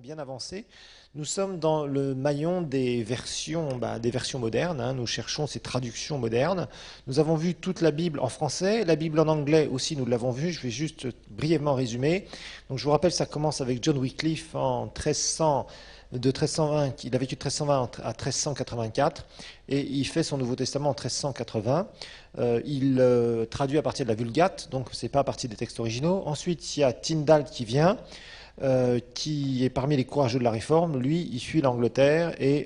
bien avancé. Nous sommes dans le maillon des versions modernes, hein. Nous cherchons ces traductions modernes. Nous avons vu toute la Bible en français, la Bible en anglais aussi, nous l'avons vu. Je vais juste brièvement résumer. Donc, je vous rappelle, ça commence avec John Wycliffe en 1300. De 1320, il a vécu de 1320 à 1384 et il fait son Nouveau Testament en 1380. Il traduit à partir de la Vulgate, donc c'est pas à partir des textes originaux. Ensuite, il y a Tyndale qui vient, qui est parmi les courageux de la Réforme. Lui, il fuit l'Angleterre et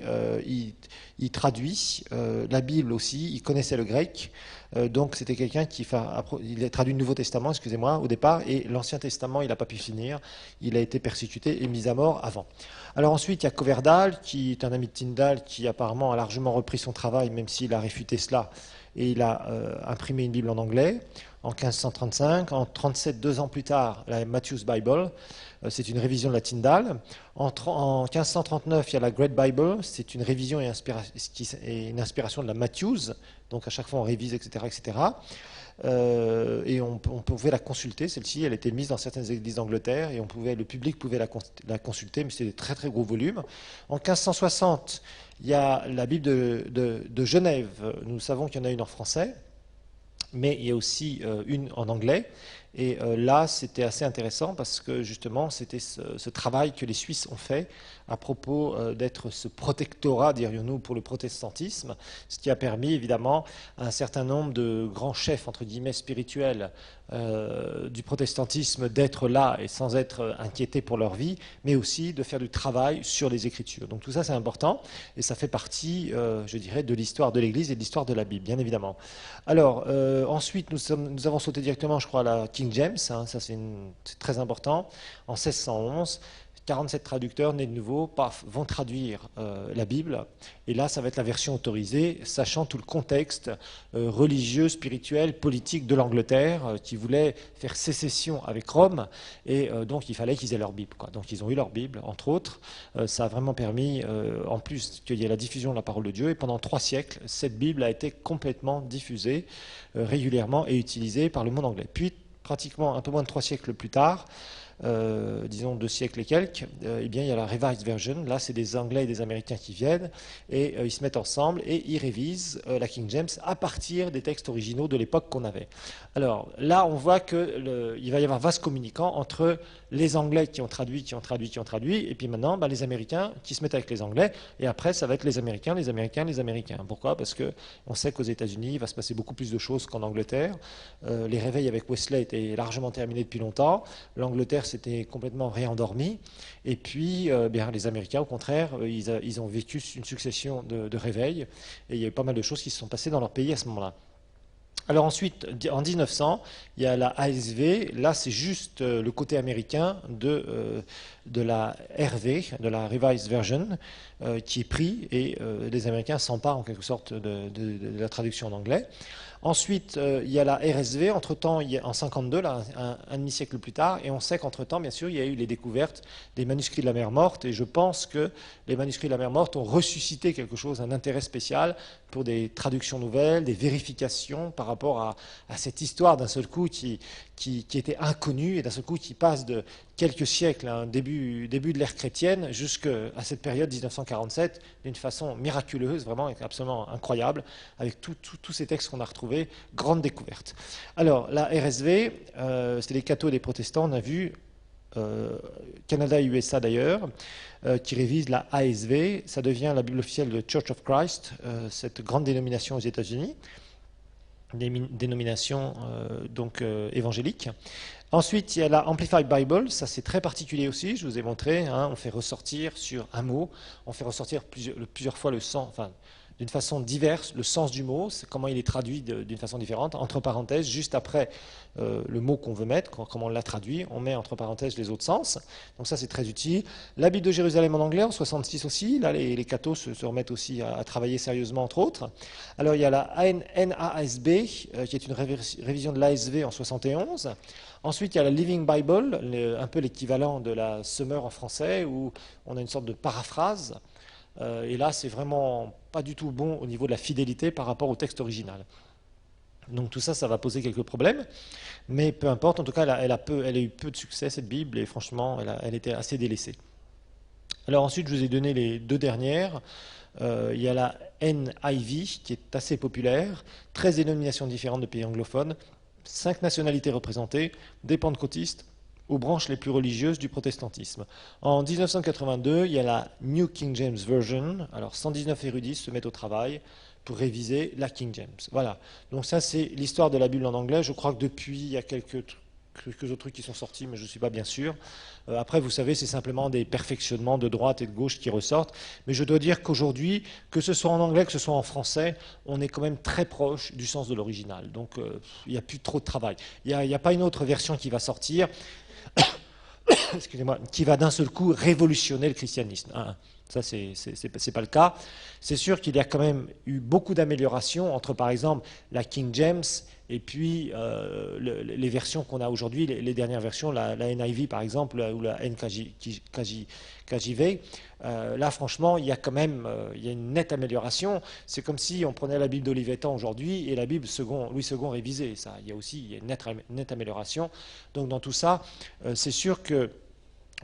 il traduit la Bible aussi. Il connaissait le grec. Donc c'était quelqu'un il a traduit le Nouveau Testament, excusez-moi, au départ, et l'Ancien Testament, il n'a pas pu finir. Il a été persécuté et mis à mort avant. Alors ensuite, il y a Coverdale, qui est un ami de Tyndale, qui apparemment a largement repris son travail, même s'il a réfuté cela, et il a imprimé une Bible en anglais en 1535. En 37, 2 ans plus tard, la Matthew's Bible, c'est une révision de la Tyndale. En 1539, il y a la Great Bible, c'est une révision et une inspiration de la Matthews, donc à chaque fois on révise, etc. etc. Et on pouvait la consulter, celle-ci, elle était mise dans certaines églises d'Angleterre et le public pouvait la consulter, mais c'était des très très gros volumes. En 1560, il y a la Bible de Genève, nous savons qu'il y en a une en français, mais il y a aussi une en anglais. Et là, c'était assez intéressant parce que justement, c'était ce travail que les Suisses ont fait à propos d'être ce protectorat, dirions-nous, pour le protestantisme, ce qui a permis évidemment à un certain nombre de grands chefs, entre guillemets, spirituels du protestantisme d'être là et sans être inquiétés pour leur vie, mais aussi de faire du travail sur les Écritures. Donc tout ça, c'est important et ça fait partie, je dirais, de l'histoire de l'Église et de l'histoire de la Bible, bien évidemment. Alors, ensuite, nous avons sauté directement, je crois, à la King James, hein, ça c'est très important, en 1611. 47 traducteurs nés de nouveau vont traduire la Bible. Et là, ça va être la version autorisée, sachant tout le contexte religieux, spirituel, politique de l'Angleterre, qui voulait faire sécession avec Rome. Et donc, il fallait qu'ils aient leur Bible, quoi. Donc, ils ont eu leur Bible, entre autres. Ça a vraiment permis, en plus, qu'il y ait la diffusion de la parole de Dieu. Et pendant 3 siècles, cette Bible a été complètement diffusée régulièrement et utilisée par le monde anglais. Puis, pratiquement un peu moins de 3 siècles plus tard, disons 2 siècles et quelques, eh bien, il y a la Revised Version. Là, c'est des Anglais et des Américains qui viennent et ils se mettent ensemble et ils révisent la King James à partir des textes originaux de l'époque qu'on avait. Alors là, on voit qu'il va y avoir vase communicant entre les Anglais qui ont traduit, et puis maintenant, les Américains qui se mettent avec les Anglais, et après, ça va être les Américains. Pourquoi? Parce qu'on sait qu'aux États-Unis, il va se passer beaucoup plus de choses qu'en Angleterre. Les réveils avec Wesley étaient largement terminés depuis longtemps. L'Angleterre s'était complètement réendormie. Et puis, les Américains, au contraire, ils ont vécu une succession de réveils. Et il y a eu pas mal de choses qui se sont passées dans leur pays à ce moment-là. Alors ensuite, en 1900, il y a la ASV. Là, c'est juste le côté américain de la RV, de la Revised Version, qui est pris et les Américains s'emparent en quelque sorte de la traduction en anglais. Ensuite, il y a la RSV, entre-temps, en 52, là, un demi-siècle plus tard, et on sait qu'entre-temps, bien sûr, il y a eu les découvertes des manuscrits de la mer Morte, et je pense que les manuscrits de la mer Morte ont ressuscité quelque chose, un intérêt spécial pour des traductions nouvelles, des vérifications par rapport à cette histoire d'un seul coup qui était inconnue, et d'un seul coup qui passe de quelques siècles, hein, début de l'ère chrétienne, jusqu'à cette période 1947, d'une façon miraculeuse, vraiment absolument incroyable, avec tous ces textes qu'on a retrouvés, grande découverte. Alors, la RSV, c'était les cathos et les protestants, on a vu, Canada et USA d'ailleurs, qui révise la ASV, ça devient la Bible officielle de Church of Christ, cette grande dénomination aux États-Unis, dénomination évangélique. Ensuite, il y a la Amplified Bible, ça c'est très particulier aussi, je vous ai montré, hein, on fait ressortir sur un mot, on fait ressortir plusieurs fois le sens, enfin, d'une façon diverse, le sens du mot, c'est comment il est traduit d'une façon différente, entre parenthèses, juste après le mot qu'on veut mettre, comment on l'a traduit, on met entre parenthèses les autres sens, donc ça c'est très utile. La Bible de Jérusalem en anglais, en 66 aussi, là les cathos se remettent aussi à travailler sérieusement, entre autres. Alors il y a la NASB, qui est une révision de l'ASV en 71. Ensuite, il y a la Living Bible, un peu l'équivalent de la Summer en français, où on a une sorte de paraphrase. Et là, c'est vraiment pas du tout bon au niveau de la fidélité par rapport au texte original. Donc tout ça, ça va poser quelques problèmes, mais peu importe. En tout cas, elle a eu peu de succès, cette Bible, et franchement, elle était assez délaissée. Alors ensuite, je vous ai donné les deux dernières. Il y a la NIV qui est assez populaire, 13 dénominations différentes de pays anglophones, 5 nationalités représentées, des pentecôtistes aux branches les plus religieuses du protestantisme. En 1982, il y a la New King James Version. Alors 119 érudits se mettent au travail pour réviser la King James. Voilà. Donc ça, c'est l'histoire de la Bible en anglais. Je crois que depuis, il y a quelques autres trucs qui sont sortis, mais je ne suis pas bien sûr. Après, vous savez, c'est simplement des perfectionnements de droite et de gauche qui ressortent. Mais je dois dire qu'aujourd'hui, que ce soit en anglais, que ce soit en français, on est quand même très proche du sens de l'original. Donc, il n'y a plus trop de travail. Il n'y a pas une autre version qui va sortir, excusez-moi, qui va d'un seul coup révolutionner le christianisme. Ça, c'est pas le cas. C'est sûr qu'il y a quand même eu beaucoup d'améliorations entre, par exemple, la King James et puis les versions qu'on a aujourd'hui, les dernières versions, la NIV par exemple, ou la NKJV. Là, franchement, il y a quand même il y a une nette amélioration. C'est comme si on prenait la Bible d'Olivetan aujourd'hui et la Bible Louis II révisée. Ça, il y a une nette amélioration. Donc, dans tout ça, c'est sûr que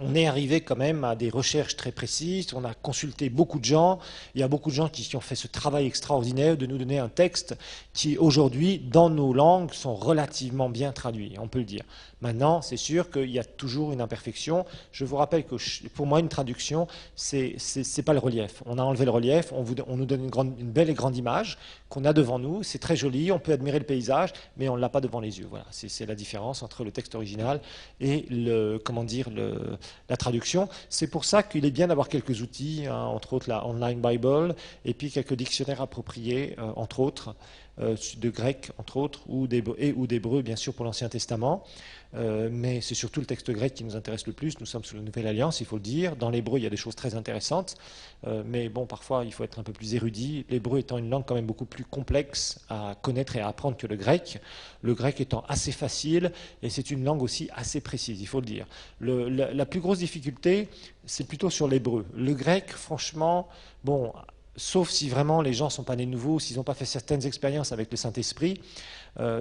on est arrivé quand même à des recherches très précises, on a consulté beaucoup de gens, il y a beaucoup de gens qui ont fait ce travail extraordinaire de nous donner un texte qui aujourd'hui, dans nos langues, sont relativement bien traduits, on peut le dire. Maintenant, c'est sûr qu'il y a toujours une imperfection. Je vous rappelle que pour moi, une traduction, c'est pas le relief. On a enlevé le relief, on nous donne une belle et grande image qu'on a devant nous, c'est très joli, on peut admirer le paysage, mais on ne l'a pas devant les yeux. Voilà, c'est la différence entre le texte original et la traduction. C'est pour ça qu'il est bien d'avoir quelques outils, hein, entre autres la Online Bible, et puis quelques dictionnaires appropriés, entre autres, de grec, entre autres, ou d'hébreu, bien sûr, pour l'Ancien Testament. Mais c'est surtout le texte grec qui nous intéresse le plus. Nous sommes sous la Nouvelle Alliance, il faut le dire. Dans l'hébreu, il y a des choses très intéressantes. Mais bon, parfois, il faut être un peu plus érudit. L'hébreu étant une langue quand même beaucoup plus complexe à connaître et à apprendre que le grec. Le grec étant assez facile, et c'est une langue aussi assez précise, il faut le dire. La plus grosse difficulté, c'est plutôt sur l'hébreu. Le grec, franchement, bon, sauf si vraiment les gens ne sont pas nés nouveaux, s'ils n'ont pas fait certaines expériences avec le Saint-Esprit,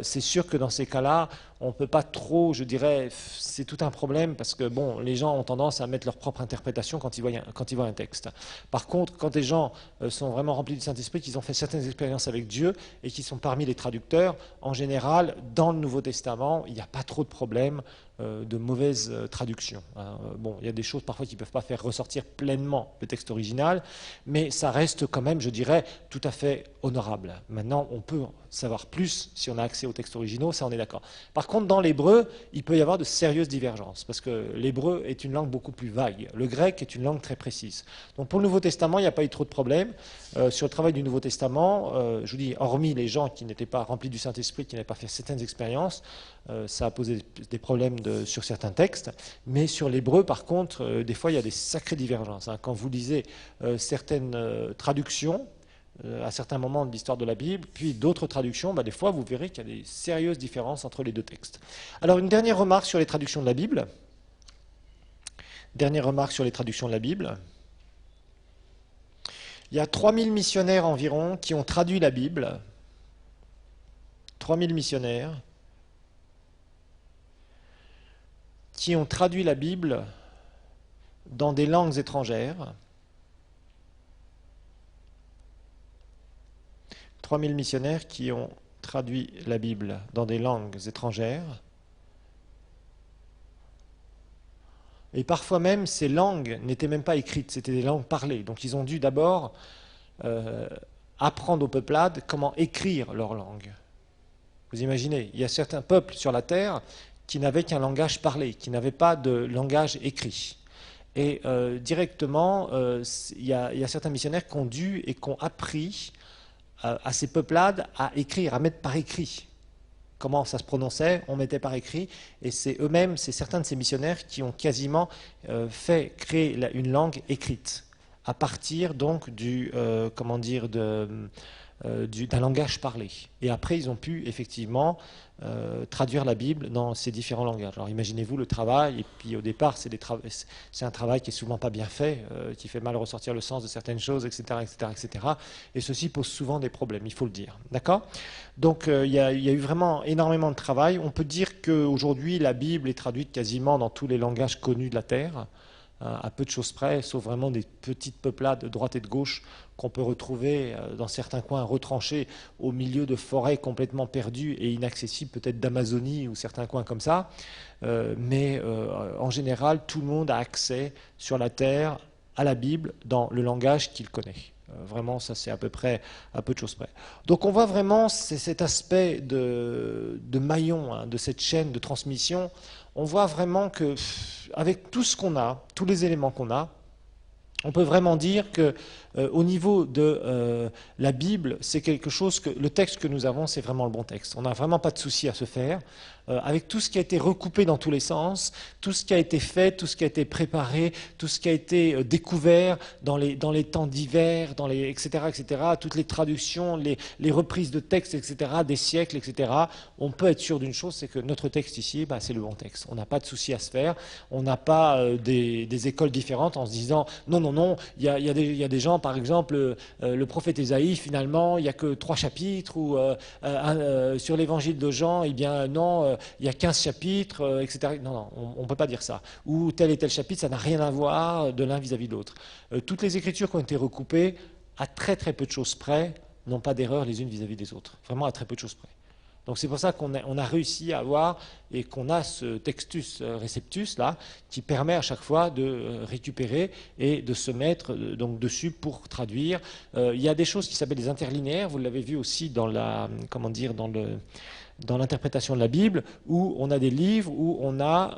c'est sûr que dans ces cas-là, on ne peut pas trop, je dirais, c'est tout un problème parce que bon, les gens ont tendance à mettre leur propre interprétation quand ils voient un texte. Par contre, quand les gens sont vraiment remplis du Saint-Esprit, qu'ils ont fait certaines expériences avec Dieu et qui sont parmi les traducteurs, en général, dans le Nouveau Testament, il n'y a pas trop de problèmes de mauvaise traduction. Bon, il y a des choses parfois qui ne peuvent pas faire ressortir pleinement le texte original, mais ça reste quand même, je dirais, tout à fait honorable. Maintenant, on peut savoir plus si on a accès aux textes originaux, ça on est d'accord. Par contre, dans l'hébreu, il peut y avoir de sérieuses divergences, parce que l'hébreu est une langue beaucoup plus vague. Le grec est une langue très précise. Donc pour le Nouveau Testament, il n'y a pas eu trop de problèmes. Sur le travail du Nouveau Testament, je vous dis, hormis les gens qui n'étaient pas remplis du Saint-Esprit, qui n'avaient pas fait certaines expériences, ça a posé des problèmes sur certains textes. Mais sur l'hébreu, par contre, des fois, il y a des sacrées divergences. Quand vous lisez certaines traductions, à certains moments de l'histoire de la Bible, puis d'autres traductions, des fois vous verrez qu'il y a des sérieuses différences entre les deux textes. Alors une dernière remarque sur les traductions de la Bible. Dernière remarque sur les traductions de la Bible. Il y a 3000 missionnaires environ qui ont traduit la Bible. 3000 missionnaires qui ont traduit la Bible dans des langues étrangères. 3000 missionnaires qui ont traduit la Bible dans des langues étrangères. Et parfois même, ces langues n'étaient même pas écrites, c'était des langues parlées. Donc ils ont dû d'abord apprendre aux peuplades comment écrire leur langue. Vous imaginez, il y a certains peuples sur la terre qui n'avaient qu'un langage parlé, qui n'avaient pas de langage écrit. Et directement, il y a certains missionnaires qui ont dû et qui ont appris à ces peuplades à écrire, à mettre par écrit. Comment ça se prononçait, on mettait par écrit, et c'est eux-mêmes, c'est certains de ces missionnaires qui ont quasiment fait créer une langue écrite, à partir donc d'un langage parlé. Et après, ils ont pu effectivement traduire la Bible dans ces différents langages. Alors imaginez-vous le travail, et puis au départ, c'est un travail qui est souvent pas bien fait, qui fait mal ressortir le sens de certaines choses, etc., etc., etc. Et ceci pose souvent des problèmes, il faut le dire. D'accord ? Donc il y a eu vraiment énormément de travail. On peut dire qu'aujourd'hui, la Bible est traduite quasiment dans tous les langages connus de la Terre. à peu de choses près, sauf vraiment des petites peuplades de droite et de gauche qu'on peut retrouver dans certains coins retranchés au milieu de forêts complètement perdues et inaccessibles, peut-être d'Amazonie ou certains coins comme ça. Mais en général, tout le monde a accès sur la Terre à la Bible dans le langage qu'il connaît. Vraiment, ça c'est à peu près à peu de choses près. Donc on voit vraiment cet aspect de maillon, hein, de cette chaîne de transmission. On voit vraiment que avec tout ce qu'on a, tous les éléments qu'on a, on peut vraiment dire que au niveau de la Bible, c'est quelque chose que le texte que nous avons, c'est vraiment le bon texte. On n'a vraiment pas de souci à se faire. Avec tout ce qui a été recoupé dans tous les sens, tout ce qui a été fait, tout ce qui a été préparé, tout ce qui a été découvert dans les temps divers, etc., toutes les traductions, les reprises de textes, etc., des siècles, etc., on peut être sûr d'une chose, c'est que notre texte ici, c'est le bon texte. On n'a pas de souci à se faire. On n'a pas des écoles différentes en se disant non, il y a des gens, par exemple, le prophète Ésaïe, finalement, il n'y a que 3 chapitres, ou sur l'évangile de Jean, eh bien non, il y a 15 chapitres, etc. Non, on ne peut pas dire ça. Ou tel et tel chapitre, ça n'a rien à voir de l'un vis-à-vis de l'autre. Toutes les écritures qui ont été recoupées, à très très peu de choses près, n'ont pas d'erreur les unes vis-à-vis des autres. Vraiment à très peu de choses près. Donc c'est pour ça qu'on a réussi à avoir et qu'on a ce textus receptus là qui permet à chaque fois de récupérer et de se mettre donc dessus pour traduire. Il y a des choses qui s'appellent des interlinéaires. Vous l'avez vu aussi dans dans l'interprétation de la Bible, où on a des livres où on a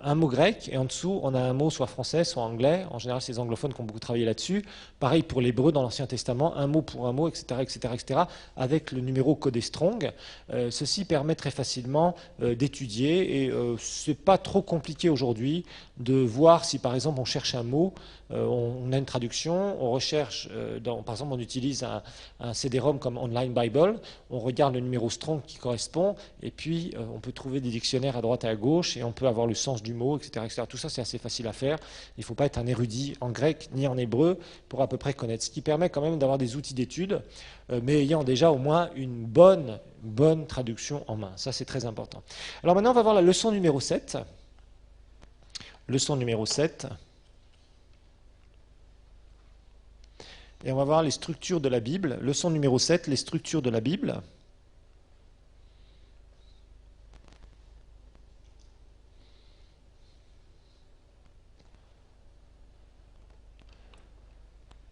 un mot grec et en dessous on a un mot soit français, soit anglais. En général, c'est les anglophones qui ont beaucoup travaillé là-dessus. Pareil pour l'hébreu dans l'Ancien Testament, un mot pour un mot, etc., avec le numéro codé Strong. Ceci permet très facilement d'étudier et c'est pas trop compliqué aujourd'hui de voir si par exemple on cherche un mot, on a une traduction, on recherche, par exemple on utilise un CD-ROM comme Online Bible, on regarde le numéro Strong qui correspond et puis on peut trouver des dictionnaires à droite et à gauche et on peut avoir le sens du mot, etc. Tout ça c'est assez facile à faire. Il ne faut pas être un érudit en grec ni en hébreu pour à peu près connaître, ce qui permet quand même d'avoir des outils d'étude, mais ayant déjà au moins une bonne traduction en main. Ça c'est très important. Alors maintenant on va voir la leçon numéro 7. Leçon numéro 7. Et on va voir les structures de la Bible. Leçon numéro 7, les structures de la Bible.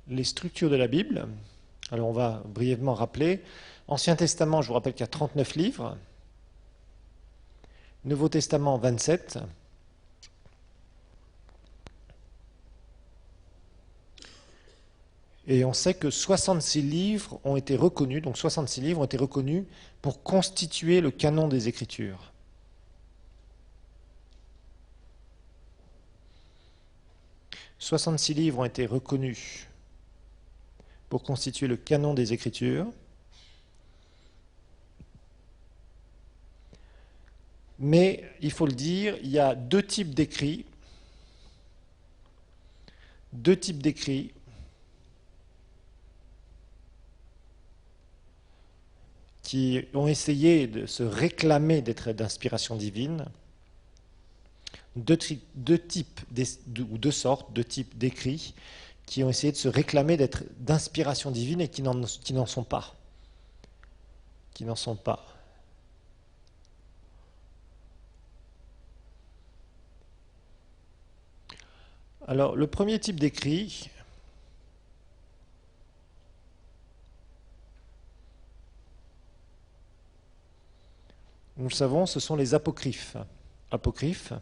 Les structures de la Bible. Alors on va brièvement rappeler. Ancien Testament, je vous rappelle qu'il y a 39 livres. Nouveau Testament, 27. Et on sait que 66 livres ont été reconnus, donc 66 livres ont été reconnus pour constituer le canon des Écritures. « 66 livres ont été reconnus pour constituer le canon des Écritures. Mais, il faut le dire, il y a deux types d'écrits. Deux types d'écrits qui ont essayé de se réclamer d'être d'inspiration divine, deux types, ou deux sortes, deux types d'écrits qui ont essayé de se réclamer d'être d'inspiration divine et qui n'en sont pas. Qui n'en sont pas. Alors, le premier type d'écrit, nous le savons, ce sont les apocryphes. Apocryphes.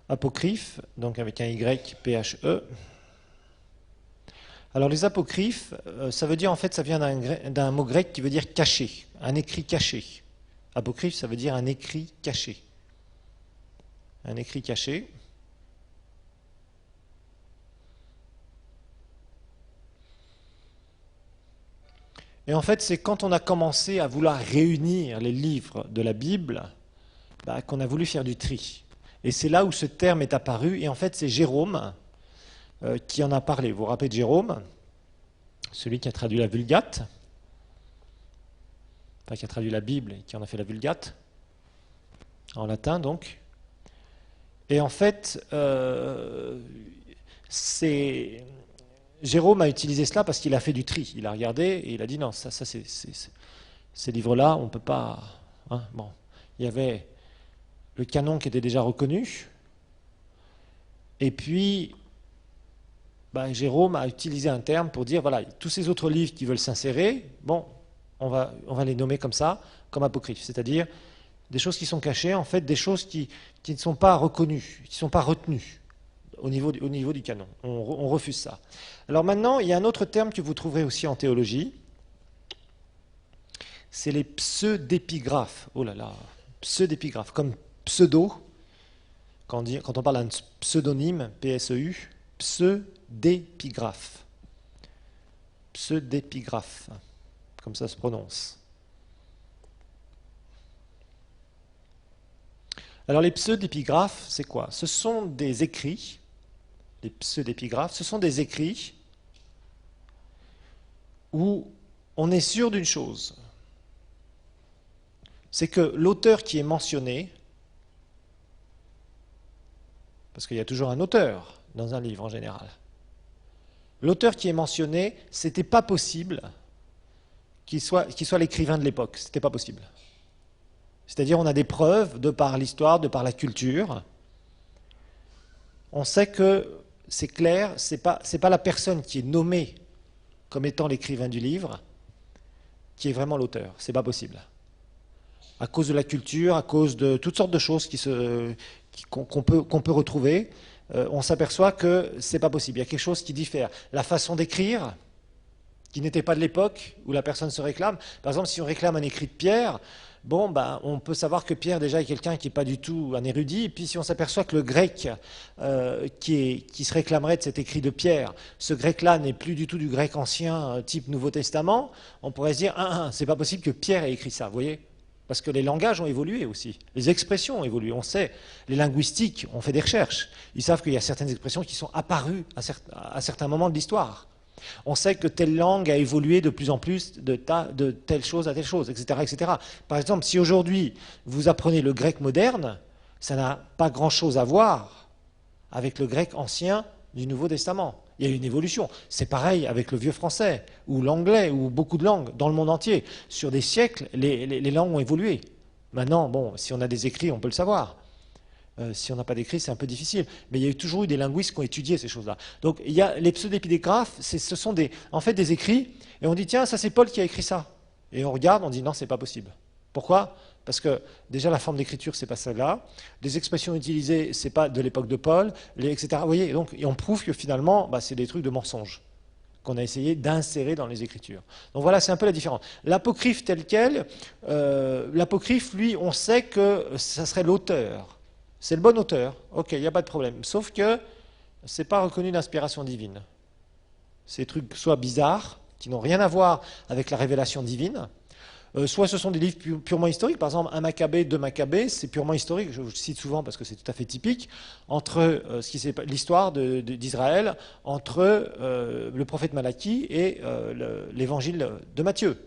Apocryphes, donc avec un Y, P-H-E. Alors les apocryphes, ça veut dire en fait, ça vient d'un mot grec qui veut dire caché, un écrit caché. Apocryphe, ça veut dire un écrit caché. Un écrit caché. Et en fait, c'est quand on a commencé à vouloir réunir les livres de la Bible qu'on a voulu faire du tri. Et c'est là où ce terme est apparu. Et en fait, c'est Jérôme qui en a parlé. Vous vous rappelez de Jérôme, celui qui a traduit la Vulgate. enfin qui a traduit la Bible et qui en a fait la Vulgate, en latin donc. Et en fait, Jérôme a utilisé cela parce qu'il a fait du tri. Il a regardé et il a dit non, ces livres-là, on ne peut pas... Hein, bon. Il y avait le canon qui était déjà reconnu, et puis Jérôme a utilisé un terme pour dire, voilà, tous ces autres livres qui veulent s'insérer, bon, on va les nommer comme ça, comme apocryphes, c'est-à-dire des choses qui sont cachées, en fait, des choses qui ne sont pas reconnues, qui ne sont pas retenues au niveau du canon. On refuse ça. Alors maintenant, il y a un autre terme que vous trouverez aussi en théologie, c'est les pseudépigraphes. Oh là là, pseudépigraphes, comme pseudo, quand on parle d'un pseudonyme, PSEU, pseudépigraphe. Pseudépigraphe, comme ça se prononce. Alors les pseudépigraphes, c'est quoi? Ce sont des écrits, les pseudépigraphes, ce sont des écrits où on est sûr d'une chose, c'est que l'auteur qui est mentionné, parce qu'il y a toujours un auteur dans un livre en général, l'auteur qui est mentionné, c'était pas possible qu'il soit l'écrivain de l'époque, c'était pas possible. C'est-à-dire on a des preuves, de par l'histoire, de par la culture, on sait que c'est clair, c'est pas la personne qui est nommée comme étant l'écrivain du livre qui est vraiment l'auteur, c'est pas possible. À cause de la culture, à cause de toutes sortes de choses qu'on peut retrouver, on s'aperçoit que c'est pas possible. Il y a quelque chose qui diffère. La façon d'écrire, qui n'était pas de l'époque où la personne se réclame. Par exemple, si on réclame un écrit de Pierre, bon, on peut savoir que Pierre déjà est quelqu'un qui n'est pas du tout un érudit. Et puis si on s'aperçoit que le grec qui se réclamerait de cet écrit de Pierre, ce grec-là n'est plus du tout du grec ancien type Nouveau Testament, on pourrait se dire, c'est pas possible que Pierre ait écrit ça, vous voyez ? Parce que les langages ont évolué aussi, les expressions ont évolué. On sait, les linguistiques ont fait des recherches. Ils savent qu'il y a certaines expressions qui sont apparues à certains moments de l'histoire. On sait que telle langue a évolué de plus en plus de telle chose à telle chose, etc., etc. Par exemple, si aujourd'hui vous apprenez le grec moderne, ça n'a pas grand-chose à voir avec le grec ancien du Nouveau Testament. Il y a eu une évolution. C'est pareil avec le vieux français, ou l'anglais, ou beaucoup de langues dans le monde entier. Sur des siècles, les langues ont évolué. Maintenant, bon, si on a des écrits, on peut le savoir. Si on n'a pas d'écrits, c'est un peu difficile. Mais il y a toujours eu des linguistes qui ont étudié ces choses-là. Donc, il y a les pseudépigraphes, ce sont en fait des écrits, et on dit, tiens, ça c'est Paul qui a écrit ça. Et on regarde, on dit, non, c'est pas possible. Pourquoi ? Parce que déjà la forme d'écriture, c'est pas celle-là. Les expressions utilisées, c'est pas de l'époque de Paul, etc. Vous voyez, et on prouve que finalement, c'est des trucs de mensonges qu'on a essayé d'insérer dans les écritures. Donc voilà, c'est un peu la différence. L'apocryphe tel quel, l'apocryphe, lui, on sait que ça serait l'auteur. C'est le bon auteur, ok, il n'y a pas de problème. Sauf que c'est pas reconnu d'inspiration divine. Ces trucs soit bizarres, qui n'ont rien à voir avec la révélation divine, soit ce sont des livres purement historiques. Par exemple, un Maccabée, deux Maccabées, c'est purement historique. Je cite souvent parce que c'est tout à fait typique entre l'histoire d'Israël entre le prophète Malachie et l'évangile de Matthieu.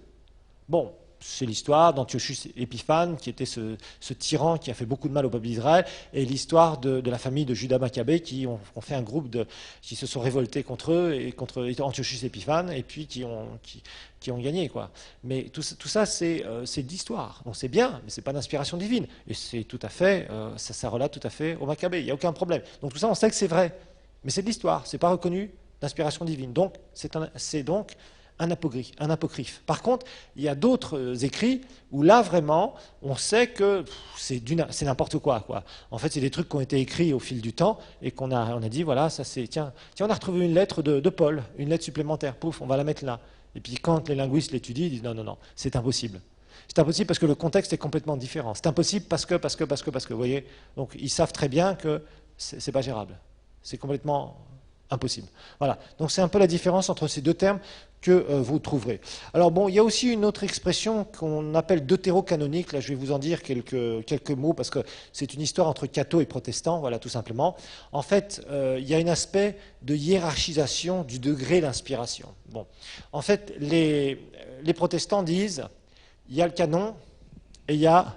Bon, c'est l'histoire d'Antiochus Épiphane, qui était ce tyran qui a fait beaucoup de mal au peuple d'Israël, et l'histoire de la famille de Judas Maccabée qui ont fait un groupe qui se sont révoltés contre eux et contre Antiochus Épiphane, et puis qui ont gagné, quoi. Mais tout ça, c'est de l'histoire. Donc c'est bien, mais c'est pas d'inspiration divine. Et c'est tout à fait, ça relate tout à fait au Maccabée. Il n'y a aucun problème. Donc tout ça, on sait que c'est vrai, mais c'est de l'histoire. C'est pas reconnu d'inspiration divine. Donc c'est donc un apocryphe. Par contre, il y a d'autres écrits où là, vraiment, on sait que c'est n'importe quoi. En fait, c'est des trucs qui ont été écrits au fil du temps et on a dit, voilà, ça c'est... Tiens, on a retrouvé une lettre de Paul, une lettre supplémentaire, pouf, on va la mettre là. Et puis quand les linguistes l'étudient, ils disent, non, c'est impossible. C'est impossible parce que le contexte est complètement différent. C'est impossible parce que, vous voyez. Donc, ils savent très bien que c'est pas gérable. C'est complètement impossible. Voilà. Donc, c'est un peu la différence entre ces deux termes que vous trouverez. Alors bon, il y a aussi une autre expression qu'on appelle deutérocanonique. Là, je vais vous en dire quelques mots parce que c'est une histoire entre cathos et protestants, voilà, tout simplement. En fait, il y a un aspect de hiérarchisation du degré d'inspiration. Bon, en fait, les protestants disent il y a le canon et il y a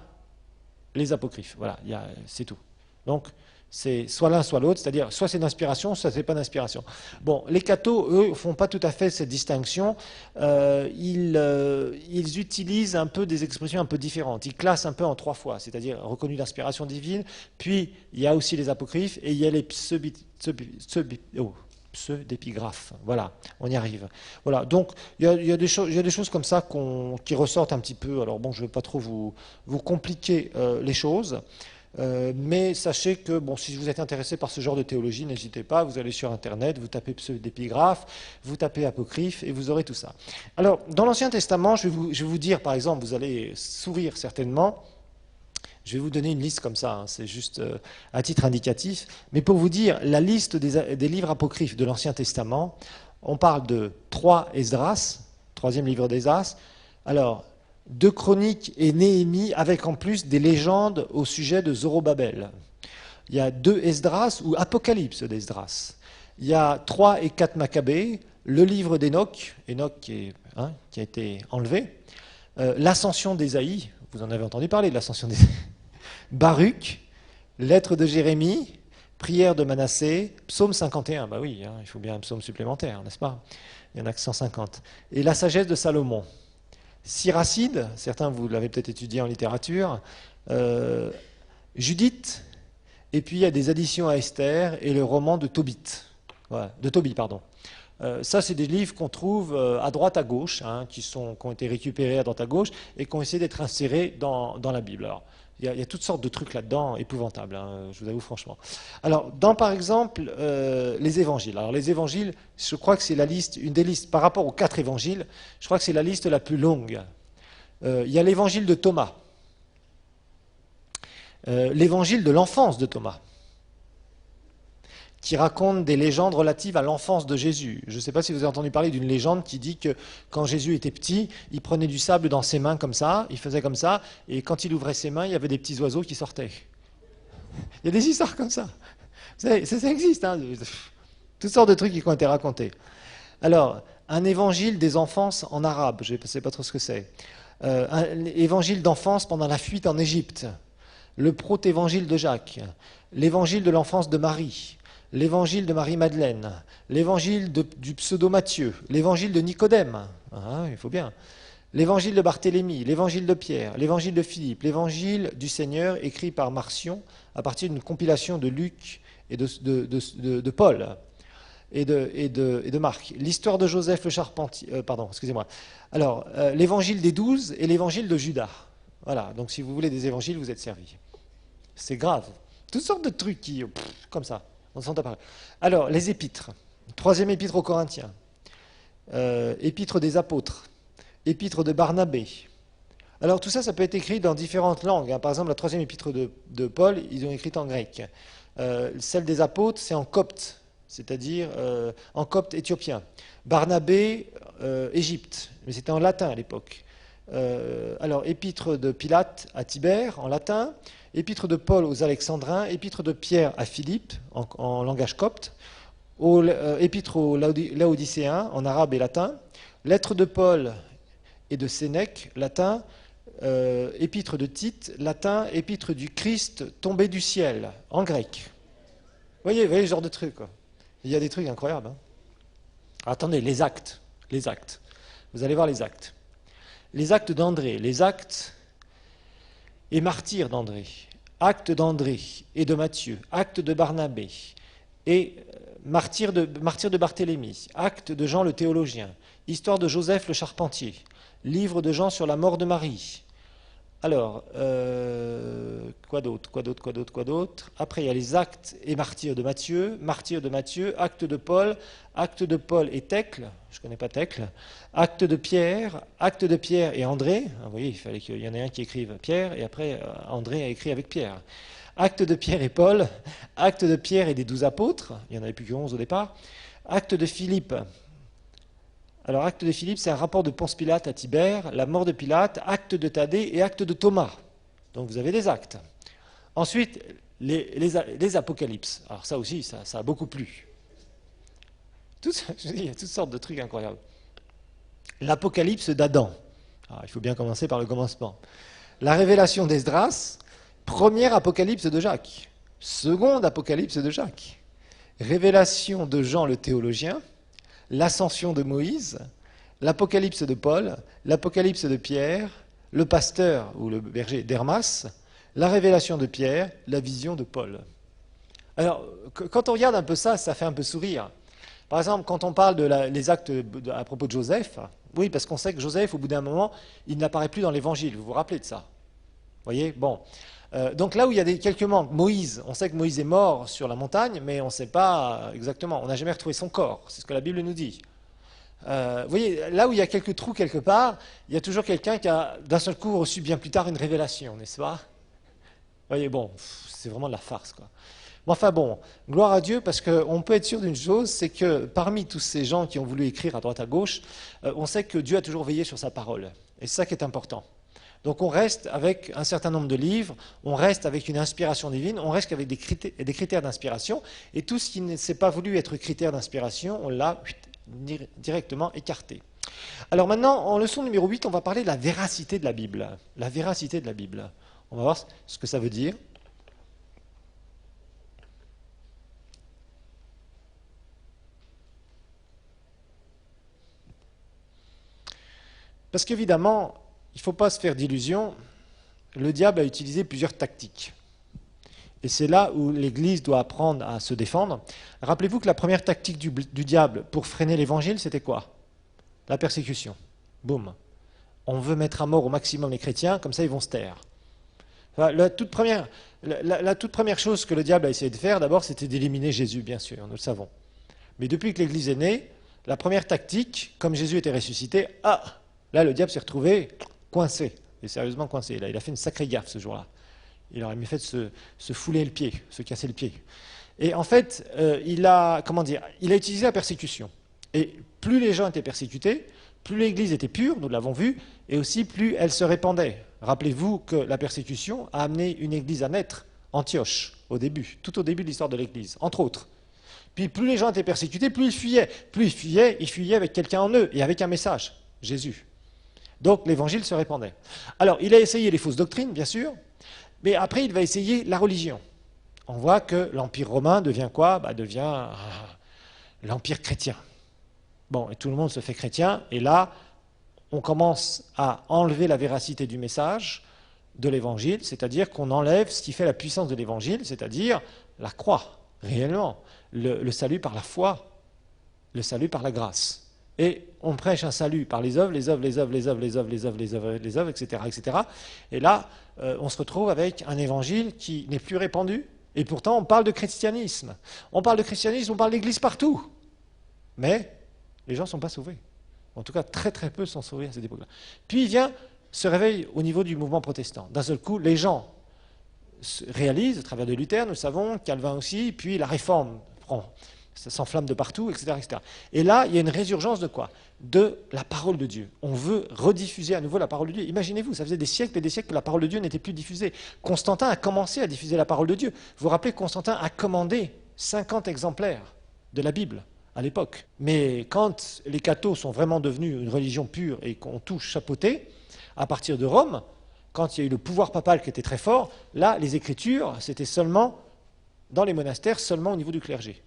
les apocryphes. Voilà, c'est tout. Donc, c'est soit l'un, soit l'autre, c'est-à-dire soit c'est d'inspiration, soit c'est pas d'inspiration. Bon, les cathos, eux, font pas tout à fait cette distinction. Ils utilisent un peu des expressions un peu différentes. Ils classent un peu en 3 fois, c'est-à-dire reconnu d'inspiration divine, puis il y a aussi les apocryphes, et il y a les pseudépigraphes. Voilà, on y arrive. Voilà, donc il y a des choses comme ça qui ressortent un petit peu. Alors bon, je ne vais pas trop vous compliquer les choses. Mais sachez que bon, si vous êtes intéressé par ce genre de théologie, n'hésitez pas, vous allez sur Internet, vous tapez pseudépigraphe, vous tapez apocryphe et vous aurez tout ça. Alors, dans l'Ancien Testament, je vais vous dire, par exemple, vous allez sourire certainement, je vais vous donner une liste comme ça, hein, c'est juste à titre indicatif, mais pour vous dire, la liste des livres apocryphes de l'Ancien Testament, on parle de 3 Esdras, 3e livre d'Esdras, alors 2 Chroniques et Néhémie, avec en plus des légendes au sujet de Zorobabel. Il y a 2 Esdras ou Apocalypse d'Esdras. Il y a 3 et 4 Maccabées, le livre d'Enoch, Enoch qui a été enlevé, l'ascension d'Ésaïe, vous en avez entendu parler de l'ascension d'Ésaïe, Baruch, lettre de Jérémie, prière de Manassé, psaume 51, bah oui, hein, il faut bien un psaume supplémentaire, n'est-ce pas? Il y en a que 150. Et la sagesse de Salomon. Siracide, certains vous l'avez peut-être étudié en littérature, Judith, et puis il y a des additions à Esther et le roman de Tobit. Voilà, de Tobie, pardon. Ça, c'est des livres qu'on trouve à droite, à gauche, hein, qui ont été récupérés à droite, à gauche, et qui ont essayé d'être insérés dans la Bible. Alors, il y a toutes sortes de trucs là-dedans, épouvantables, hein, je vous avoue franchement. Alors, par exemple, les évangiles. Alors, les évangiles, je crois que c'est la liste, une des listes, par rapport aux 4 évangiles, je crois que c'est la liste la plus longue. Il y a l'évangile de Thomas, l'évangile de l'enfance de Thomas, qui raconte des légendes relatives à l'enfance de Jésus. Je ne sais pas si vous avez entendu parler d'une légende qui dit que quand Jésus était petit, il prenait du sable dans ses mains comme ça, il faisait comme ça, et quand il ouvrait ses mains, il y avait des petits oiseaux qui sortaient. Il y a des histoires comme ça. Vous savez, ça existe, hein, toutes sortes de trucs qui ont été racontés. Alors, un évangile des enfances en arabe, je ne sais pas trop ce que c'est. Un évangile d'enfance pendant la fuite en Égypte. Le proto-évangile de Jacques. L'évangile de l'enfance de Marie. L'évangile de Marie-Madeleine, l'évangile du pseudo-Matthieu, l'évangile de Nicodème, hein, il faut bien, l'évangile de Barthélemy, l'évangile de Pierre, l'évangile de Philippe, l'évangile du Seigneur écrit par Marcion à partir d'une compilation de Luc et de Paul et de Marc, l'histoire de Joseph le charpentier, alors l'évangile des 12 et l'évangile de Judas. Voilà, donc si vous voulez des évangiles, vous êtes servis. C'est grave. Toutes sortes de trucs comme ça. Alors, les épîtres. 3e épître aux Corinthiens. Épître des apôtres. Épître de Barnabé. Alors, tout ça, ça peut être écrit dans différentes langues. Hein. Par exemple, la 3e épître de Paul, ils ont écrit en grec. Celle des apôtres, c'est en copte, c'est-à-dire en copte éthiopien. Barnabé, Égypte, mais c'était en latin à l'époque. Alors, épître de Pilate à Tibère, en latin. Épître de Paul aux Alexandrins, épître de Pierre à Philippe, en langage copte, épître aux Laodicéens, en arabe et latin, lettre de Paul et de Sénèque, latin, épître de Tite, latin, épître du Christ tombé du ciel, en grec. Vous voyez ce genre de trucs, quoi. Il y a des trucs incroyables. Hein. Attendez, les actes. Vous allez voir les actes. Les actes d'André, les actes et martyrs d'André, actes d'André et de Matthieu, actes de Barnabé, et martyrs de Barthélemy, actes de Jean le théologien, histoire de Joseph le charpentier, livre de Jean sur la mort de Marie. Alors, quoi d'autre? Après, il y a les actes et martyrs de Matthieu, actes de Paul et Thècle, je ne connais pas Thècle, actes de Pierre et André. Vous voyez, il fallait qu'il y en ait un qui écrive Pierre, et après André a écrit avec Pierre. Actes de Pierre et Paul, actes de Pierre et des 12 apôtres, il n'y en avait plus que 11 au départ, actes de Philippe. Alors, acte de Philippe, c'est un rapport de Ponce Pilate à Tibère, la mort de Pilate, acte de Thaddée et acte de Thomas. Donc, vous avez des actes. Ensuite, les apocalypses. Alors, ça aussi, ça a beaucoup plu. Il y a toutes sortes de trucs incroyables. L'apocalypse d'Adam. Ah, il faut bien commencer par le commencement. La révélation d'Esdras, première apocalypse de Jacques, seconde apocalypse de Jacques, révélation de Jean le théologien, l'ascension de Moïse, l'apocalypse de Paul, l'apocalypse de Pierre, le pasteur ou le berger d'Hermas, la révélation de Pierre, la vision de Paul. Alors, quand on regarde un peu ça, ça fait un peu sourire. Par exemple, quand on parle des actes à propos de Joseph, oui, parce qu'on sait que Joseph, au bout d'un moment, il n'apparaît plus dans l'Évangile. Vous vous rappelez de ça? Vous voyez? Bon. Donc là où il y a quelques manques, Moïse, on sait que Moïse est mort sur la montagne, mais on ne sait pas exactement. On n'a jamais retrouvé son corps. C'est ce que la Bible nous dit. Vous voyez, là où il y a quelques trous quelque part, il y a toujours quelqu'un qui a d'un seul coup reçu bien plus tard une révélation, n'est-ce pas? Vous voyez, bon, c'est vraiment de la farce, quoi. Mais enfin bon, gloire à Dieu, parce qu'on peut être sûr d'une chose, c'est que parmi tous ces gens qui ont voulu écrire à droite à gauche, on sait que Dieu a toujours veillé sur sa parole. Et c'est ça qui est important. Donc on reste avec un certain nombre de livres, on reste avec une inspiration divine, on reste avec des critères d'inspiration, et tout ce qui ne s'est pas voulu être critère d'inspiration, on l'a directement écarté. Alors maintenant, en leçon numéro 8, on va parler de la véracité de la Bible. La véracité de la Bible. On va voir ce que ça veut dire. Parce qu'évidemment, il ne faut pas se faire d'illusions, le diable a utilisé plusieurs tactiques. Et c'est là où l'Église doit apprendre à se défendre. Rappelez-vous que la première tactique du diable pour freiner l'Évangile, c'était quoi? La persécution. Boum. On veut mettre à mort au maximum les chrétiens, comme ça ils vont se taire. La toute première chose que le diable a essayé de faire, d'abord, c'était d'éliminer Jésus, bien sûr, nous le savons. Mais depuis que l'Église est née, la première tactique, comme Jésus était ressuscité, là, le diable s'est retrouvé coincé, et sérieusement coincé. Là, il a fait une sacrée gaffe ce jour-là. Il aurait mieux fait de se fouler le pied, se casser le pied. Et en fait, il a utilisé la persécution. Et plus les gens étaient persécutés, plus l'Église était pure, nous l'avons vu, et aussi plus elle se répandait. Rappelez-vous que la persécution a amené une Église à naître, Antioche, tout au début de l'histoire de l'Église, entre autres. Puis plus les gens étaient persécutés, plus ils fuyaient. Plus ils fuyaient avec quelqu'un en eux, et avec un message, Jésus. Donc l'évangile se répandait. Alors il a essayé les fausses doctrines, bien sûr, mais après il va essayer la religion. On voit que l'Empire romain devient quoi? Devient l'Empire chrétien. Bon, et tout le monde se fait chrétien, et là, on commence à enlever la véracité du message de l'évangile, c'est-à-dire qu'on enlève ce qui fait la puissance de l'évangile, c'est-à-dire la croix, réellement, le salut par la foi, le salut par la grâce. Et on prêche un salut par les œuvres, etc., etc. Et là, on se retrouve avec un évangile qui n'est plus répandu. Et pourtant, on parle de christianisme. On parle d'église partout. Mais les gens ne sont pas sauvés. En tout cas, très très peu sont sauvés à cette époque-là. Puis il vient, se réveille au niveau du mouvement protestant. D'un seul coup, les gens réalisent, à travers de Luther, nous le savons, Calvin aussi, puis la réforme ça s'enflamme de partout, etc., etc. Et là, il y a une résurgence de quoi? De la parole de Dieu. On veut rediffuser à nouveau la parole de Dieu. Imaginez-vous, ça faisait des siècles et des siècles que la parole de Dieu n'était plus diffusée. Constantin a commencé à diffuser la parole de Dieu. Vous vous rappelez que Constantin a commandé 50 exemplaires de la Bible à l'époque. Mais quand les cathos sont vraiment devenus une religion pure et qu'on tout chapeauté, à partir de Rome, quand il y a eu le pouvoir papal qui était très fort, là, les écritures, c'était seulement dans les monastères, seulement au niveau du clergé.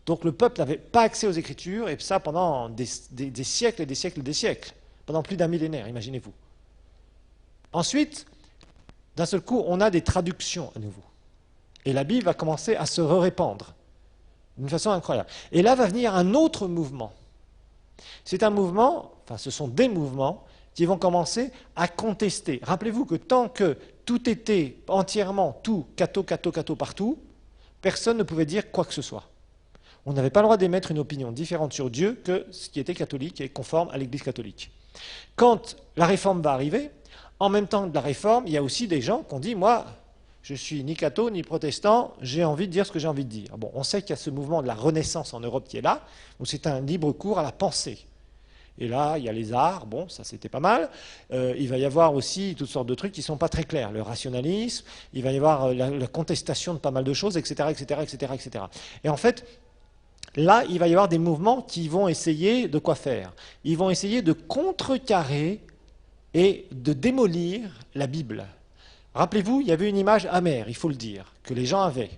Donc le peuple n'avait pas accès aux Écritures, et ça pendant des siècles et des siècles et des siècles, pendant plus d'un millénaire, imaginez-vous. Ensuite, d'un seul coup, on a des traductions à nouveau. Et la Bible va commencer à se répandre d'une façon incroyable. Et là va venir un autre mouvement. C'est un mouvement, enfin ce sont des mouvements qui vont commencer à contester. Rappelez-vous que tant que tout était entièrement, tout, catho partout, personne ne pouvait dire quoi que ce soit. On n'avait pas le droit d'émettre une opinion différente sur Dieu que ce qui était catholique et conforme à l'Église catholique. Quand la réforme va arriver, en même temps que la réforme, il y a aussi des gens qui ont dit « moi, je suis ni catho ni protestant, j'ai envie de dire ce que j'ai envie de dire ». Bon, on sait qu'il y a ce mouvement de la Renaissance en Europe qui est là, où c'est un libre cours à la pensée. Et là, il y a les arts, bon, ça c'était pas mal. Il va y avoir aussi toutes sortes de trucs qui ne sont pas très clairs. Le rationalisme, il va y avoir la contestation de pas mal de choses, etc., etc., etc., etc. Et en fait, là, il va y avoir des mouvements qui vont essayer de quoi faire? Ils vont essayer de contrecarrer et de démolir la Bible. Rappelez-vous, il y avait une image amère, il faut le dire, que les gens avaient.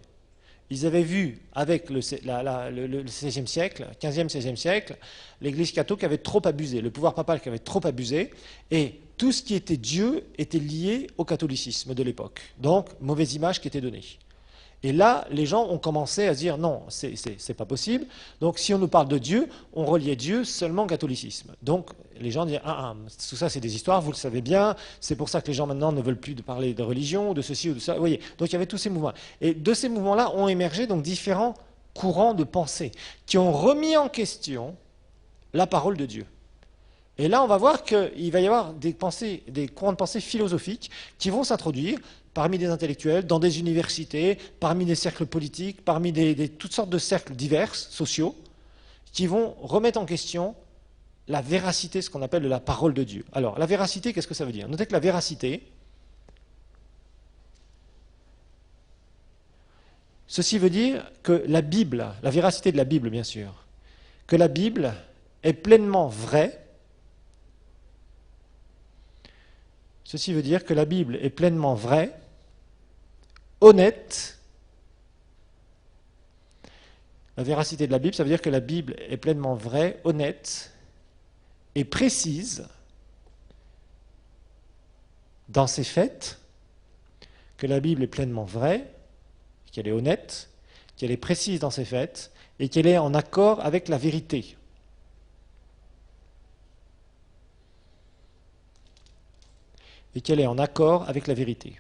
Ils avaient vu avec le XVIe siècle, XVe, XVIe siècle, l'Église catholique avait trop abusé, le pouvoir papal qui avait trop abusé, et tout ce qui était Dieu était lié au catholicisme de l'époque. Donc, mauvaise image qui était donnée. Et là, les gens ont commencé à se dire non, c'est pas possible. Donc, si on nous parle de Dieu, on reliait Dieu seulement au catholicisme. Donc, les gens disent tout ça, c'est des histoires, vous le savez bien. C'est pour ça que les gens maintenant ne veulent plus parler de religion, de ceci ou de ça. Vous voyez. Donc, il y avait tous ces mouvements. Et de ces mouvements-là ont émergé donc différents courants de pensée qui ont remis en question la parole de Dieu. Et là, on va voir qu'il va y avoir des courants de pensée philosophiques qui vont s'introduire parmi des intellectuels, dans des universités, parmi des cercles politiques, parmi toutes sortes de cercles divers, sociaux, qui vont remettre en question la véracité, ce qu'on appelle de la parole de Dieu. Alors, la véracité, qu'est-ce que ça veut dire? Notez que la véracité, ceci veut dire que la Bible, la véracité de la Bible, bien sûr, que la Bible est pleinement vraie. Ceci veut dire que la Bible est pleinement vraie, honnête. La véracité de la Bible, ça veut dire que la Bible est pleinement vraie, honnête et précise dans ses faits, que la Bible est pleinement vraie, qu'elle est honnête, qu'elle est précise dans ses faits et qu'elle est en accord avec la vérité. Et qu'elle est en accord avec la vérité.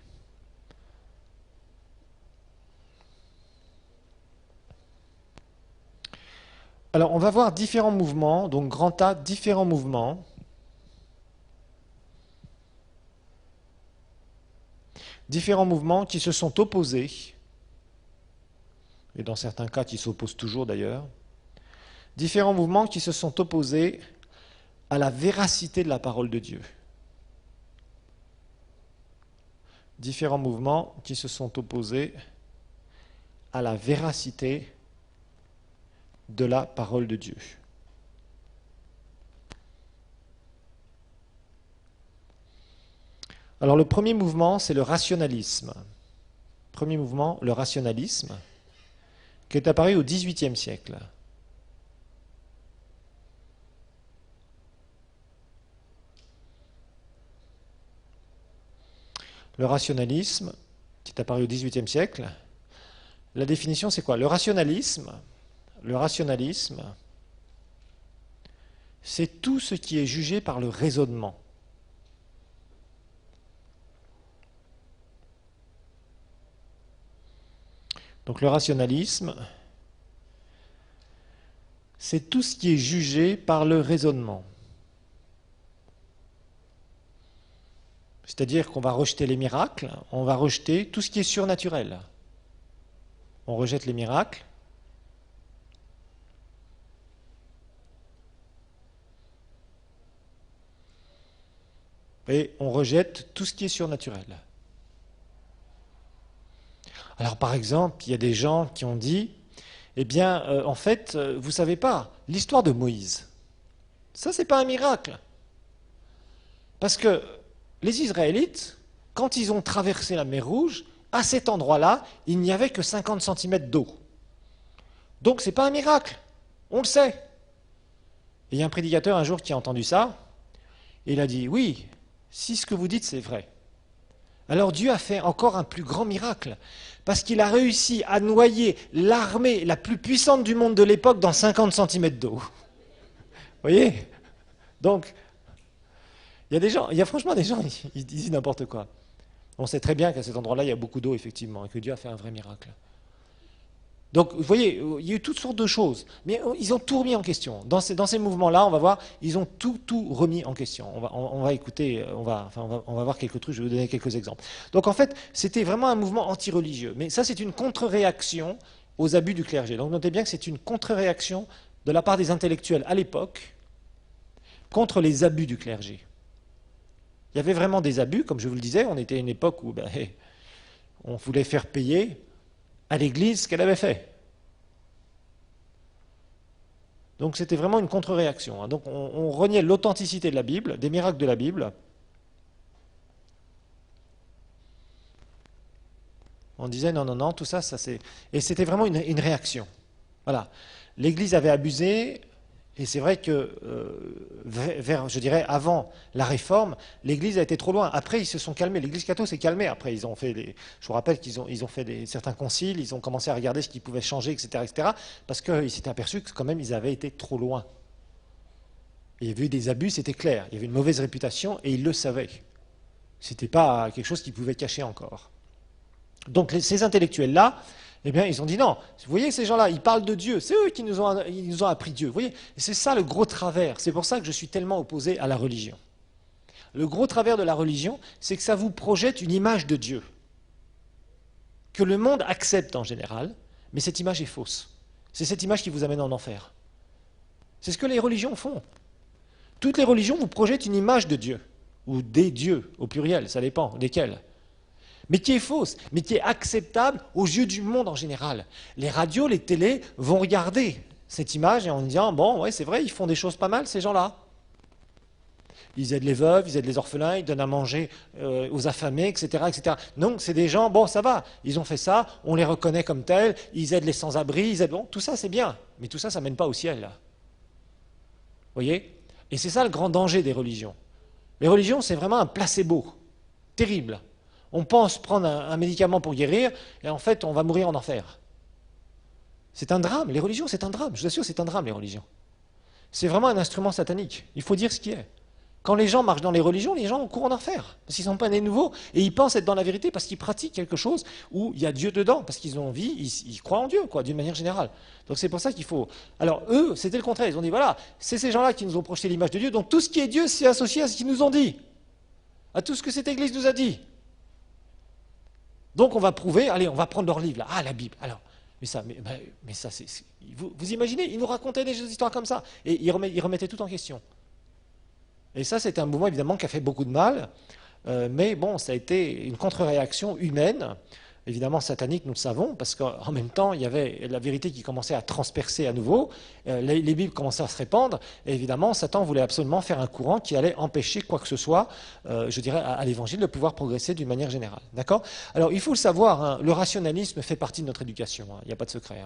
Alors, on va voir différents mouvements, donc grand A, différents mouvements. Différents mouvements qui se sont opposés, et dans certains cas qui s'opposent toujours d'ailleurs, différents mouvements qui se sont opposés à la véracité de la parole de Dieu. Différents mouvements qui se sont opposés à la véracité de la parole de Dieu. Alors le premier mouvement, c'est le rationalisme. Premier mouvement, le rationalisme, qui est apparu au XVIIIe siècle. Le rationalisme, qui est apparu au XVIIIe siècle, la définition c'est quoi? Le rationalisme, c'est tout ce qui est jugé par le raisonnement. Donc le rationalisme, c'est tout ce qui est jugé par le raisonnement. C'est-à-dire qu'on va rejeter les miracles, on va rejeter tout ce qui est surnaturel. On rejette les miracles. Et on rejette tout ce qui est surnaturel. Alors par exemple, il y a des gens qui ont dit, eh bien, en fait, vous ne savez pas, l'histoire de Moïse, ça c'est pas un miracle. Parce que les Israélites, quand ils ont traversé la mer Rouge, à cet endroit-là, il n'y avait que 50 cm d'eau. Donc c'est pas un miracle, on le sait. Et il y a un prédicateur un jour qui a entendu ça, et il a dit, oui, si ce que vous dites c'est vrai, alors Dieu a fait encore un plus grand miracle, parce qu'il a réussi à noyer l'armée la plus puissante du monde de l'époque dans 50 cm d'eau. Vous voyez? Donc, il y a franchement des gens, ils disent n'importe quoi. On sait très bien qu'à cet endroit-là, il y a beaucoup d'eau, effectivement, et que Dieu a fait un vrai miracle. Donc, vous voyez, il y a eu toutes sortes de choses, mais ils ont tout remis en question. Dans ces mouvements-là, on va voir, ils ont tout remis en question. On va écouter, on va voir quelques trucs, je vais vous donner quelques exemples. Donc, en fait, c'était vraiment un mouvement anti-religieux. Mais ça, c'est une contre-réaction aux abus du clergé. Donc, notez bien que c'est une contre-réaction de la part des intellectuels à l'époque contre les abus du clergé. Il y avait vraiment des abus, comme je vous le disais, on était à une époque où on voulait faire payer à l'Église ce qu'elle avait fait. Donc c'était vraiment une contre-réaction. Donc on reniait l'authenticité de la Bible, des miracles de la Bible, On disait non, non, non, tout ça, ça c'est... Et c'était vraiment une réaction. Voilà. L'Église avait abusé, et c'est vrai que, je dirais, avant la Réforme, l'Église a été trop loin. Après, ils se sont calmés. L'Église catholique s'est calmée. Après, ils ont fait je vous rappelle qu'ils ont fait certains conciles, ils ont commencé à regarder ce qui pouvait changer, etc., etc., parce qu'ils s'étaient aperçus que quand même, ils avaient été trop loin. Il y avait eu des abus, c'était clair. Il y avait une mauvaise réputation, et ils le savaient. Ce n'était pas quelque chose qu'ils pouvaient cacher encore. Donc, ces intellectuels-là, eh bien, ils ont dit non. Vous voyez, ces gens-là, ils parlent de Dieu. C'est eux qui nous ont appris Dieu. Vous voyez, et c'est ça le gros travers. C'est pour ça que je suis tellement opposé à la religion. Le gros travers de la religion, c'est que ça vous projette une image de Dieu que le monde accepte en général, mais cette image est fausse. C'est cette image qui vous amène en enfer. C'est ce que les religions font. Toutes les religions vous projettent une image de Dieu, ou des dieux, au pluriel, ça dépend desquels. Mais qui est fausse, mais qui est acceptable aux yeux du monde en général. Les radios, les télés vont regarder cette image et en disant, bon, ouais, c'est vrai, ils font des choses pas mal, ces gens-là. Ils aident les veuves, ils aident les orphelins, ils donnent à manger aux affamés, etc., etc. Donc, c'est des gens, bon, ça va, ils ont fait ça, on les reconnaît comme tels, ils aident les sans-abri, ils aident... Bon, tout ça, c'est bien, mais tout ça, ça ne mène pas au ciel, là. Vous voyez? Et c'est ça le grand danger des religions. Les religions, c'est vraiment un placebo, terrible. On pense prendre un médicament pour guérir, et en fait, on va mourir en enfer. C'est un drame. Les religions, c'est un drame. Je vous assure, c'est un drame, les religions. C'est vraiment un instrument satanique. Il faut dire ce qui est. Quand les gens marchent dans les religions, les gens courent en enfer. Parce qu'ils ne sont pas nés nouveaux. Et ils pensent être dans la vérité parce qu'ils pratiquent quelque chose où il y a Dieu dedans. Parce qu'ils ont envie, ils croient en Dieu, quoi, d'une manière générale. Donc c'est pour ça qu'il faut... Alors eux, c'était le contraire. Ils ont dit, voilà, c'est ces gens-là qui nous ont projeté l'image de Dieu. Donc tout ce qui est Dieu, c'est associé à ce qu'ils nous ont dit. À tout ce que cette Église nous a dit. Donc on va prouver, allez, on va prendre leur livre là, ah la Bible, alors, mais ça c'est, vous imaginez, ils nous racontaient des histoires comme ça, et ils remettaient tout en question. Et ça c'est un mouvement évidemment qui a fait beaucoup de mal, mais bon, ça a été une contre-réaction humaine, évidemment satanique, nous le savons, parce qu'en même temps, il y avait la vérité qui commençait à transpercer à nouveau, les Bibles commençaient à se répandre, et évidemment, Satan voulait absolument faire un courant qui allait empêcher quoi que ce soit, je dirais, à l'Évangile de pouvoir progresser d'une manière générale. D'accord? Alors, il faut le savoir, hein, le rationalisme fait partie de notre éducation, hein, il n'y a pas de secret.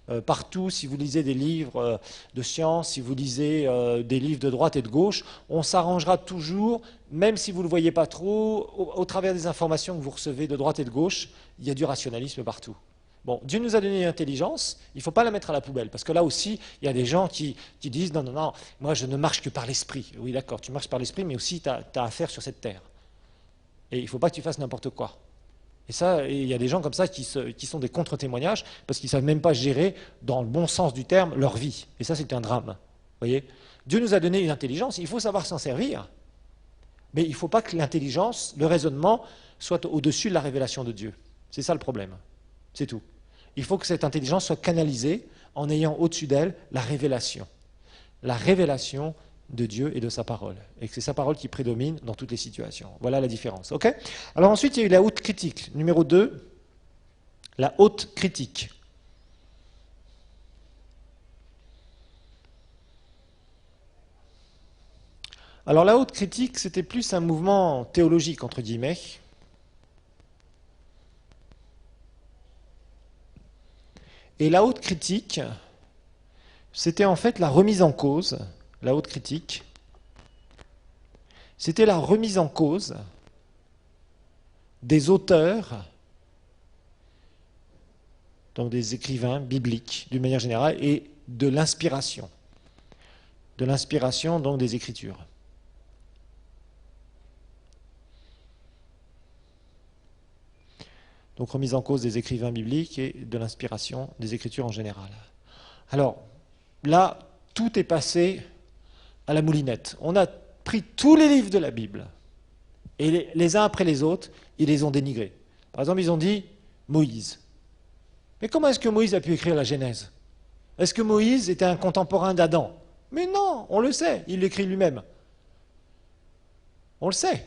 Hein. Partout, si vous lisez des livres de science, si vous lisez des livres de droite et de gauche, on s'arrangera toujours, même si vous ne le voyez pas trop, au travers des informations que vous recevez de droite et de gauche, il y a du rationalisme partout. Bon, Dieu nous a donné une intelligence, il ne faut pas la mettre à la poubelle, parce que là aussi, il y a des gens qui disent, non, non, non, moi je ne marche que par l'esprit. Oui, d'accord, tu marches par l'esprit, mais aussi tu as affaire sur cette terre. Et il ne faut pas que tu fasses n'importe quoi. Et ça, il y a des gens comme ça qui sont des contre-témoignages, parce qu'ils ne savent même pas gérer, dans le bon sens du terme, leur vie. Et ça, c'est un drame. Vous voyez? Dieu nous a donné une intelligence, il faut savoir s'en servir, mais il ne faut pas que l'intelligence, le raisonnement, soit au-dessus de la révélation de Dieu. C'est ça le problème. C'est tout. Il faut que cette intelligence soit canalisée en ayant au-dessus d'elle la révélation. La révélation de Dieu et de sa parole. Et que c'est sa parole qui prédomine dans toutes les situations. Voilà la différence. Ok? Alors ensuite, il y a eu la haute critique. Numéro 2, la haute critique. Alors la haute critique, c'était plus un mouvement théologique, entre guillemets. Et la haute critique, c'était en fait la remise en cause, la haute critique, c'était la remise en cause des auteurs, donc des écrivains bibliques d'une manière générale, et de l'inspiration donc des Écritures. Donc remise en cause des écrivains bibliques et de l'inspiration des Écritures en général. Alors, là, tout est passé à la moulinette. On a pris tous les livres de la Bible, et les uns après les autres, ils les ont dénigrés. Par exemple, ils ont dit Moïse. Mais comment est-ce que Moïse a pu écrire la Genèse? Est-ce que Moïse était un contemporain d'Adam? Mais non, on le sait, il l'écrit lui-même. On le sait.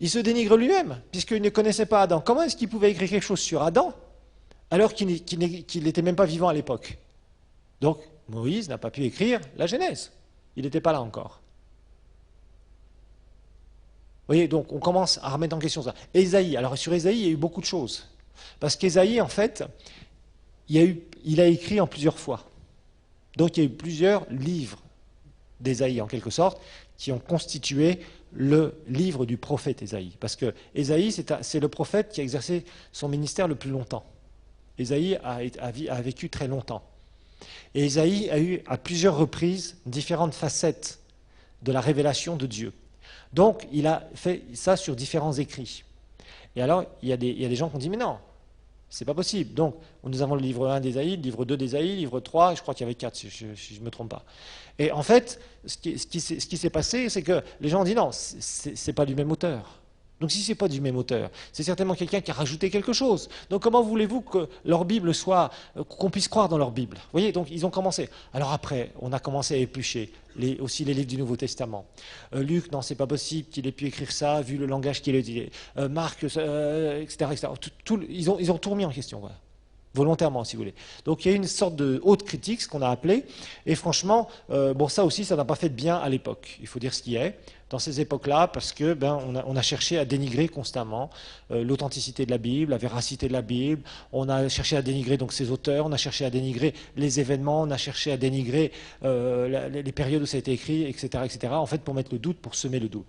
Il se dénigre lui-même, puisqu'il ne connaissait pas Adam. Comment est-ce qu'il pouvait écrire quelque chose sur Adam, alors qu'il n'était même pas vivant à l'époque? Donc, Moïse n'a pas pu écrire la Genèse. Il n'était pas là encore. voyez, donc on commence à remettre en question ça. Ésaïe, alors sur Ésaïe, il y a eu beaucoup de choses. Parce qu'Ésaïe, en fait, il a écrit en plusieurs fois. Donc il y a eu plusieurs livres d'Ésaïe, en quelque sorte, qui ont constitué le livre du prophète Ésaïe. Parce que Ésaïe, c'est le prophète qui a exercé son ministère le plus longtemps. Ésaïe a vécu très longtemps. Et Ésaïe a eu à plusieurs reprises différentes facettes de la révélation de Dieu. Donc il a fait ça sur différents écrits. Et alors, il y a des gens qui ont dit, mais non, c'est pas possible. Donc, nous avons le livre 1 d'Ésaïe, le livre 2 d'Ésaïe, le livre 3, je crois qu'il y avait 4, si je ne me trompe pas. Et en fait, ce qui s'est passé, c'est que les gens ont dit, non, c'est pas du même auteur. Donc si ce n'est pas du même auteur, c'est certainement quelqu'un qui a rajouté quelque chose. Donc comment voulez-vous que leur Bible soit, qu'on puisse croire dans leur Bible? Vous voyez, donc ils ont commencé. Alors après, on a commencé à éplucher aussi les livres du Nouveau Testament. Luc, non, c'est pas possible qu'il ait pu écrire ça, vu le langage qu'il a utilisé. Marc, etc. etc. Ils ont tout remis en question, voilà. Volontairement, si vous voulez. Donc il y a une sorte de haute critique, ce qu'on a appelé, et franchement, bon, ça aussi, ça n'a pas fait de bien à l'époque. Il faut dire ce qui est. Dans ces époques-là, parce que on a cherché à dénigrer constamment l'authenticité de la Bible, la véracité de la Bible, on a cherché à dénigrer donc ses auteurs, on a cherché à dénigrer les événements, on a cherché à dénigrer les périodes où ça a été écrit, etc., etc., en fait pour mettre le doute, pour semer le doute.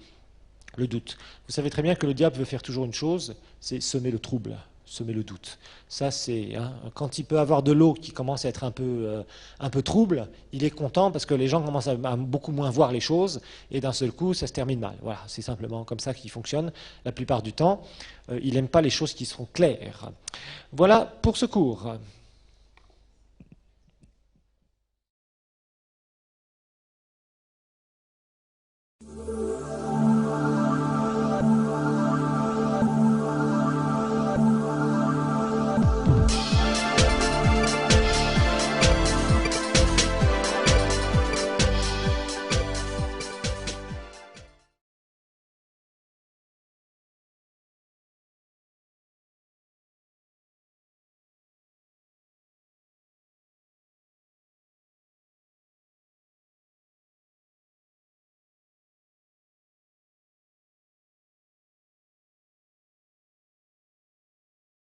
Le doute. Vous savez très bien que le diable veut faire toujours une chose, c'est semer le trouble, semer le doute. Ça, c'est quand il peut avoir de l'eau qui commence à être un peu trouble, il est content parce que les gens commencent à beaucoup moins voir les choses et d'un seul coup, ça se termine mal. Voilà, c'est simplement comme ça qu'il fonctionne la plupart du temps. Il n'aime pas les choses qui sont claires. Voilà pour ce cours.